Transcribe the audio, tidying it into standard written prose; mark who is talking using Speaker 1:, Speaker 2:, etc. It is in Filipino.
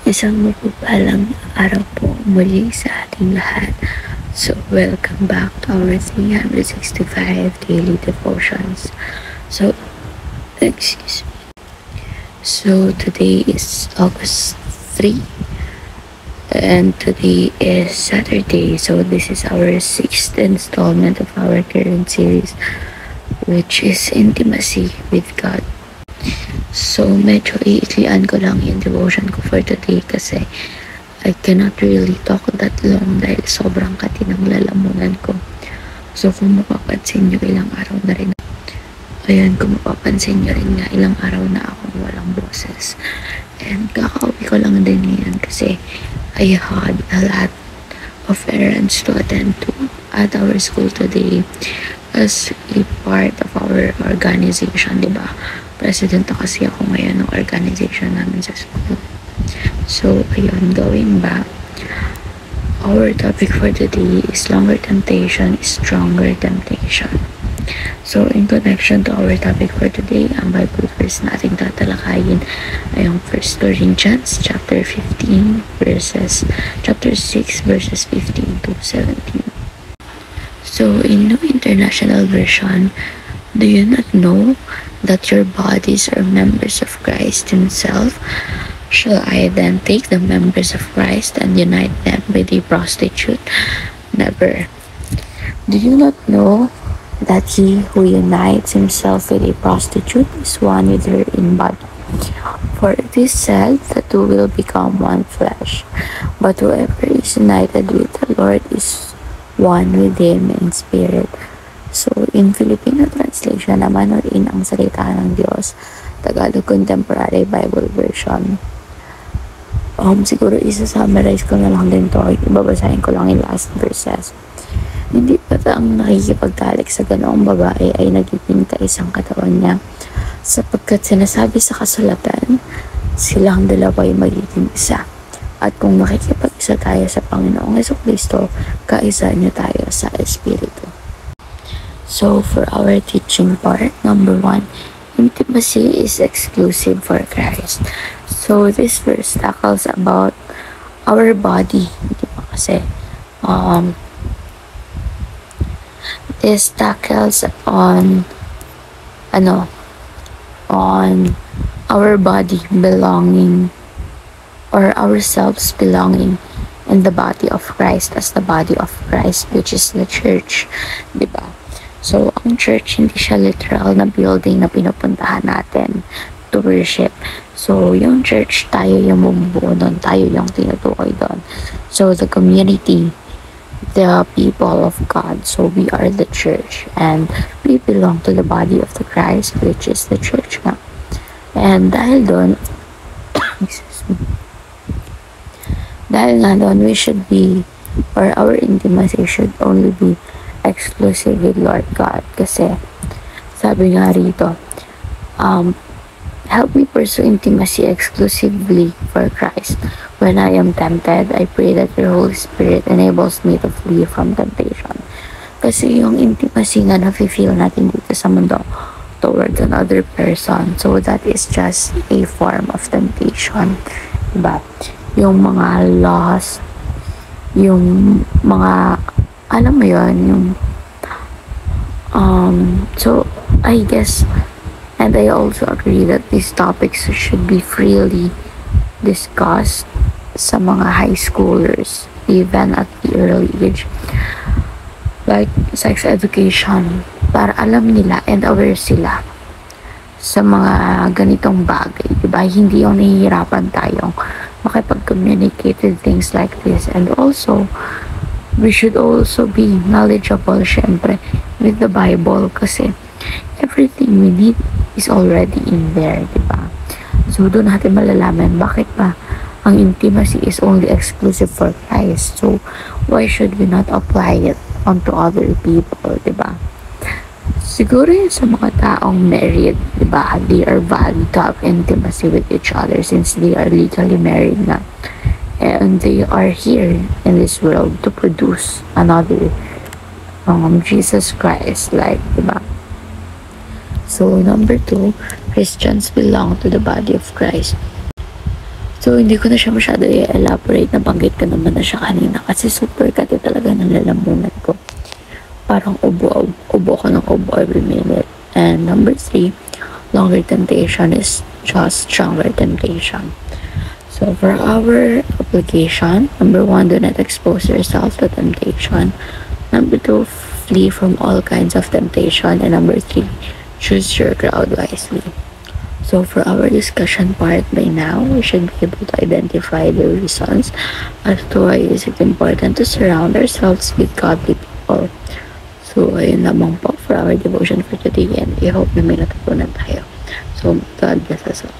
Speaker 1: Isang mapagpalang araw po muli sa ating lahat. So, welcome back to our 365 daily devotions. So, excuse me. So, today is August 3 and today is Saturday. So, this is our 6th installment of our current series, which is Intimacy with God. So, medyo iiklian ko lang yung devotion ko for today kasi I cannot really talk that long dahil sobrang kati ng lalamunan ko. So, kung mapapansin nyo, ilang araw na rin. Ayan, kung mapapansin nyo rin nga, ilang araw na akong walang boses. And kakauwi ko lang din ngayon kasi I had a lot of errands to attend to at our school today as a part of our organization, diba? President kasi ako ngayon ng organization namin sa school. So, ayun, going back, our topic for today is longer temptation is stronger temptation. So, in connection to our topic for today, ang Bible verse na ating tatalakayin ay ang 1 Corinthians chapter 6 verses 15 to 17. So, in New International Version, do you not know that your bodies are members of Christ himself? Shall I then take the members of Christ and unite them with a prostitute? Never. Do you not know that he who unites himself with a prostitute is one with her in body? For it is said, the two will become one flesh. But whoever is united with the Lord is one with him in spirit. So, in Filipino translation naman or in ang salita ng Diyos, Tagalog Contemporary Bible Version. Siguro isa-summarize ko na lang din to. Ibabasahin ko lang yung last verses. Hindi pa ang nakikipagtalik sa ganoong babae ay nagiging kaisang katawan niya, sapagkat sinasabi sa kasulatan, silang dalawa ay magiging isa. At kung makikipag-isa tayo sa Panginoong Jesucristo, kaisa niyo tayo sa Espiritu. So, for our teaching part, number 1, intimacy is exclusive for Christ. So, this verse tackles about our body. Diba? Kasi, this tackles on our body belonging or ourselves belonging in the body of Christ as the body of Christ, which is the church. Diba? So, ang church, hindi siya literal na building na pinupuntahan natin to worship. So, yung church, tayo yung bumubuo doon, tayo yung tinutukoy doon. So, the community, the people of God, so we are the church, and we belong to the body of the Christ, which is the church nga. And dahil doon, dahil nga doon, we should be, or our intimacy should only be exclusive with Lord God. Kasi, sabi nga rito, help me pursue intimacy exclusively for Christ. When I am tempted, I pray that your Holy Spirit enables me to flee from temptation. Kasi yung intimacy nga na-feel natin dito sa mundo towards another person, so that is just a form of temptation. Diba? Yung mga loss, yung mga, alam mo yun, yung, so, I guess, and I also agree that these topics should be freely discussed sa mga high schoolers, even at the early age. Like, sex education, para alam nila and aware sila sa mga ganitong bagay. Diba? Hindi yung nahihirapan tayong makipag-communicate with things like this. And also, we should also be knowledgeable, syempre, with the Bible kasi everything we need is already in there, diba? So, doon natin malalaman bakit pa ang intimacy is only exclusive for Christ. So, why should we not apply it onto other people, diba? Siguro yun sa mga taong married, diba? They are valid to have intimacy with each other since they are legally married na. And they are here in this world to produce another Jesus Christ, like, diba? So, number 2, Christians belong to the body of Christ. So, hindi ko na siya masyado i-elaborate. Nabanggit ko naman na siya kanina kasi super kati talaga ng lalamunan ko. Parang ubo ko ng ubo every minute. And number 3, longer temptation is just stronger temptation. So for our application, number 1, do not expose yourself to temptation. Number 2, flee from all kinds of temptation. And number 3, choose your crowd wisely. So for our discussion part by now, we should be able to identify the reasons as to why is it important to surround ourselves with godly people. So ayun lamang po for our devotion for today, and I hope na may natutunan tayo. So God bless us all.